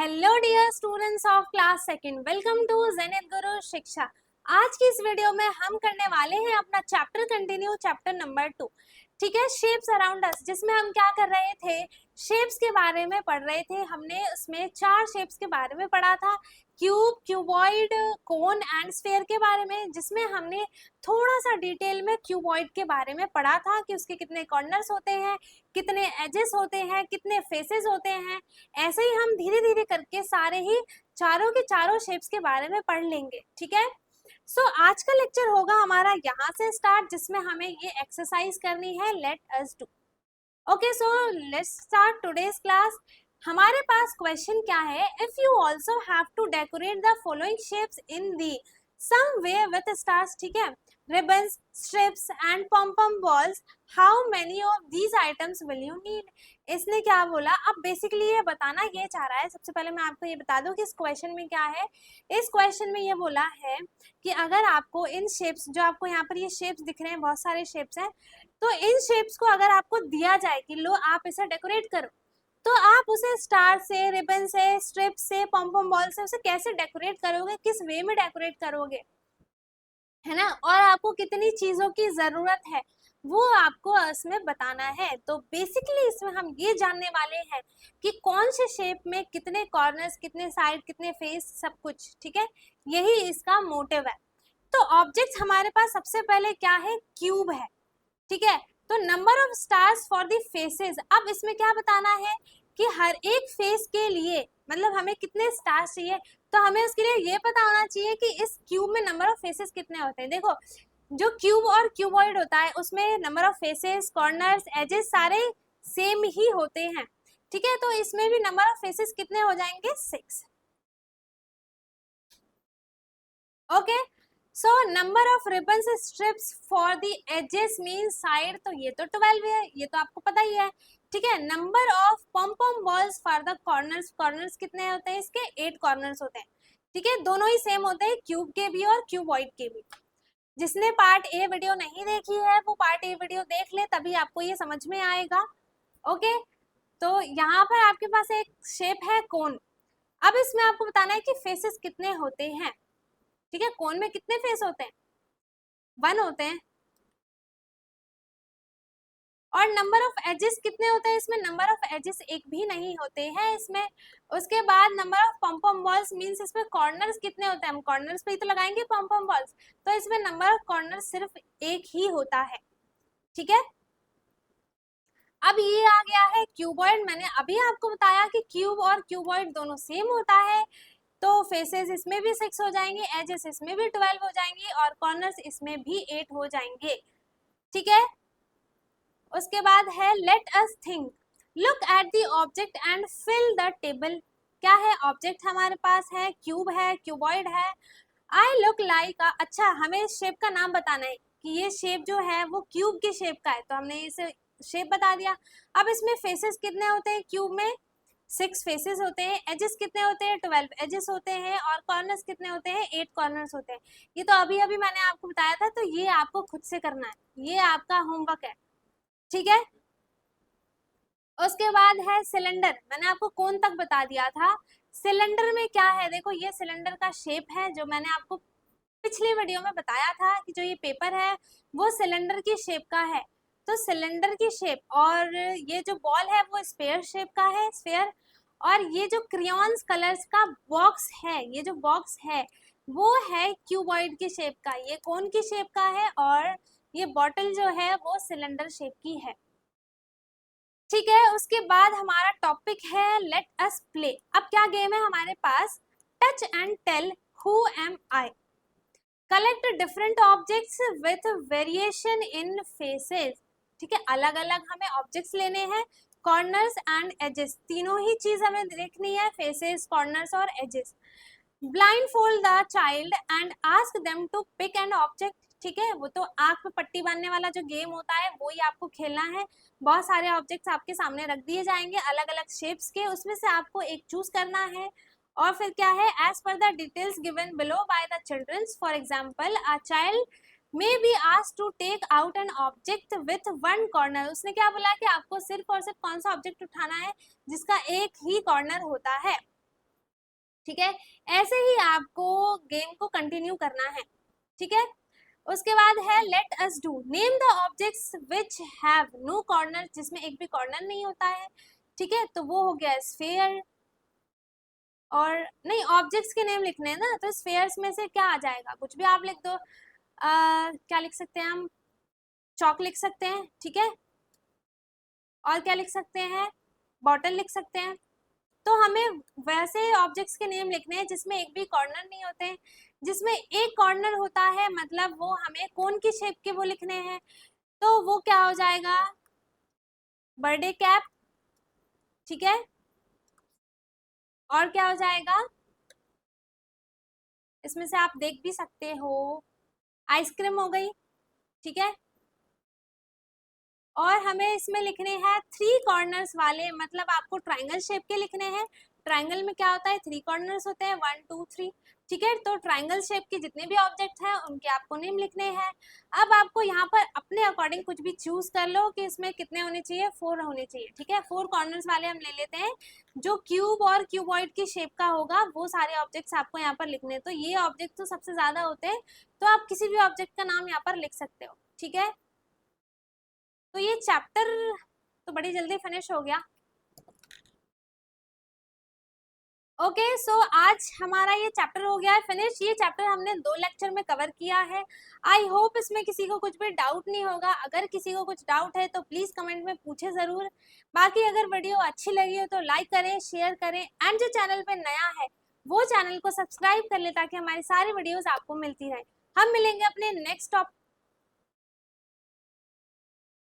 Hello dear students of class second, welcome to Zenith Guru Shiksha. आज की इस वीडियो में हम करने वाले हैं अपना चैप्टर कंटिन्यू, चैप्टर नंबर 2। ठीक है, शेप्स अराउंड अस, जिसमें हम क्या कर रहे थे, शेप्स के बारे में पढ़ रहे थे। हमने उसमें 4 शेप्स के बारे में पढ़ा था, cube, cuboid, cone and sphere के बारे में, जिसमें हमने थोड़ा सा डिटेल में क्यूबॉइड के बारे में पढ़ा था कि उसके कितने कॉर्नर्स होते हैं, कितने एजेस होते हैं, कितने फेसेस होते हैं। ऐसे ही हम धीरे धीरे करके सारे ही चारों के चारों शेप्स के बारे में पढ़ लेंगे। ठीक है, सो आज का लेक्चर होगा हमारा यहाँ से स्टार्ट, जिसमें हमें ये एक्सरसाइज करनी है, let us do. Okay, so let's start today's class. हमारे पास क्वेश्चन क्या है, if you also have to decorate the following shapes in the some way with stars, ठीक है, ribbons, strips and pom pom balls, how many of these items will you need? इसने क्या बोला, अब बेसिकली ये बताना ये चाह रहा है। सबसे पहले मैं आपको ये बता दूं कि इस क्वेश्चन में क्या है। इस क्वेश्चन में ये बोला है कि अगर आपको इन शेप्स, जो आपको यहाँ पर ये शेप्स दिख रहे हैं, बहुत सारे शेप्स हैं, तो इन शेप्स को अगर आपको दिया जाए कि लो आप इसे डेकोरेट करो, तो आप उसे स्टार से, रिबन से, स्ट्रिप से, पॉम पॉम बॉल से उसे कैसे डेकोरेट करोगे, किस वे में डेकोरेट करोगे, है ना, और आपको कितनी चीजों की जरूरत है वो आपको इसमें बताना है। तो बेसिकली इसमें हम ये जानने वाले हैं कि कौन से शेप में कितने कॉर्नर्स, कितने साइड, कितने फेस, सब कुछ। ठीक है, यही इसका मोटिव है। तो ऑब्जेक्ट्स हमारे पास सबसे पहले क्या है, क्यूब है। ठीक है, तो number of stars for the faces. अब इसमें क्या बताना है कि हर एक फेस के लिए मतलब हमें कितने स्टार्स चाहिए, तो हमें उसके लिए ये पता होना चाहिए कि इस क्यूब में नंबर ऑफ फेसेस कितने होते हैं। देखो, जो क्यूब और क्यूबॉइड होता है उसमें number of faces, corners, edges सारे सेम ही होते हैं। ठीक है, तो इसमें भी नंबर ऑफ फेसेस कितने हो जाएंगे, 6। Okay, so number of ribbons strips for the edges mean side, तो ये तो 12 है, ये तो आपको पता ही है। ठीक है, number of pom pom balls for the corners, corners कितने होते हैं इसके, 8 कॉर्नर्स होते हैं। ठीक है, दोनों ही सेम होते हैं, क्यूब के भी और क्यूबॉइड के भी। जिसने पार्ट ए वीडियो नहीं देखी है वो पार्ट ए वीडियो देख ले, तभी आपको ये समझ में आएगा। ओके, तो यहाँ पर आपके पास एक शेप है कोन। अब इसमें आपको बताना है कि फेसेस कितने होते हैं। ठीक है, कोन में कितने फेस होते हैं, 1 होते हैं। और नंबर ऑफ एजेस कितने होते हैं इसमें, नंबर ऑफ एजेस एक भी नहीं होते हैं इसमें। उसके बाद number of pom pom balls means इसमें कॉर्नर्स कितने होते हैं, हम कॉर्नर्स पे ही तो लगाएंगे पॉम पॉम बॉल्स, तो इसमें नंबर ऑफ कॉर्नर्स सिर्फ एक ही होता है। ठीक है, अब ये आ गया है क्यूबॉइड। मैंने अभी आपको बताया कि क्यूब और क्यूबॉइड दोनों सेम होता है, तो फेसेस इसमें भी 6 हो जाएंगे, एजेस इसमें भी 12 हो जाएंगे और कॉर्नर्स इसमें भी 8 हो जाएंगे। ठीक है, उसके बाद है let us think, look at the object and fill the table. क्या है, ऑब्जेक्ट हमारे पास है, क्यूब है, क्यूबॉइड है। आई लुक लाइक, अच्छा हमें शेप का नाम बताना है कि ये शेप जो है वो क्यूब के शेप का है, तो हमने इसे शेप बता दिया। अब इसमें फेसेस कितने होते हैं, क्यूब में 6 फेसेस होते हैं, एजेस कितने होते हैं, 12 एजेस होते हैं, और कॉर्नर्स कितने होते हैं, 8 कॉर्नर्स होते हैं। ये तो अभी अभी मैंने आपको बताया था, तो ये आपको खुद से करना है, ये आपका होमवर्क है। ठीक है, उसके बाद है सिलेंडर। मैंने आपको कौन तक बता दिया था, सिलेंडर में क्या है, देखो ये सिलेंडर का शेप है, जो मैंने आपको पिछली वीडियो में बताया था कि जो ये पेपर है वो सिलेंडर की शेप का है। तो सिलेंडर की शेप, और ये जो बॉल है वो स्फेयर शेप का है, स्फेयर। और ये जो क्रियॉन्स कलर्स का बॉक्स है, ये जो बॉक्स है वो है क्यूबॉइड की शेप का, ये कोन की शेप का है, और ये बॉटल जो है वो सिलेंडर शेप की है। ठीक है, उसके बाद हमारा टॉपिक है लेट अस प्ले। अब क्या गेम है हमारे पास, touch and tell who am I, collect different objects with variation in faces. ठीक है, अलग अलग हमें ऑब्जेक्ट्स लेने हैं, कॉर्नर्स एंड एजेस, तीनों ही चीज हमें देखनी है, फेसेस, कॉर्नर्स और edges. Blindfold the child and ask them to pick an object. ठीक है, वो तो आंख पे पट्टी बांधने वाला जो गेम होता है वो ही आपको खेलना है। बहुत सारे ऑब्जेक्ट्स आपके सामने रख दिए जाएंगे अलग अलग शेप्स के, उसमें से आपको एक चूज करना है। और फिर क्या है, एज पर the details given below by the childrens, for example a child may be asked to take out an object with 1 corner. उसने क्या बोला कि आपको सिर्फ और सिर्फ कौन सा ऑब्जेक्ट उठाना है जिसका एक ही कॉर्नर होता है। ठीक है, ऐसे ही आपको गेम को कंटिन्यू करना है। ठीक है, उसके बाद है let us do, name the objects which have no corner, जिसमें एक भी कॉर्नर नहीं होता है। ठीक है, तो वो हो गया स्फेयर, और नहीं ऑब्जेक्ट्स के नेम लिखने हैं ना, तो स्फेयर्स में से क्या आ जाएगा, कुछ भी आप लिख दो। क्या लिख सकते हैं हम, चौक लिख सकते हैं। ठीक है, और क्या लिख सकते हैं, बॉटल लिख सकते हैं। तो हमें वैसे ऑब्जेक्ट्स के नेम लिखने हैं जिसमें एक भी कॉर्नर नहीं होते हैं। जिसमें एक कॉर्नर होता है मतलब वो हमें कोन की शेप के वो लिखने हैं, तो वो क्या हो जाएगा, बर्थडे कैप। ठीक है, और क्या हो जाएगा, इसमें से आप देख भी सकते हो, आइसक्रीम हो गई। ठीक है, और हमें इसमें लिखने हैं 3 कॉर्नर्स वाले, मतलब आपको ट्राइंगल शेप के लिखने हैं। ट्राइंगल में क्या होता है, 3 कॉर्नर्स होते हैं, 1 2 3। ठीक है, तो ट्राइंगल शेप के जितने भी ऑब्जेक्ट हैं उनके आपको नेम लिखने हैं। अब आपको यहाँ पर अपने अकॉर्डिंग कुछ भी चूज कर लो कि इसमें कितने होने चाहिए, 4 होने चाहिए। ठीक है, 4 कॉर्नर्स वाले हम ले लेते हैं। जो क्यूब और क्यूबॉइड की शेप का होगा वो सारे ऑब्जेक्ट्स आपको यहाँ पर लिखने हैं। तो ये ऑब्जेक्ट तो सबसे ज्यादा होते हैं, तो आप किसी भी ऑब्जेक्ट का नाम यहाँ पर लिख सकते हो। ठीक है, तो ये चैप्टर तो बड़ी जल्दी फिनिश हो गया। ओके, सो आज हमारा ये चैप्टर हो गया है फिनिश। ये चैप्टर हमने 2 लेक्चर में कवर किया है। आई होप इसमें किसी को कुछ भी डाउट नहीं होगा। अगर किसी को कुछ डाउट है तो प्लीज कमेंट में पूछे जरूर। बाकी अगर वीडियो अच्छी लगी हो तो लाइक करें, शेयर करें, एंड जो चैनल पे नया है वो चैनल को सब्सक्राइब कर ले ताकि हमारी सारी वीडियोस आपको मिलती रहे। हम मिलेंगे अपने नेक्स्ट टॉपिक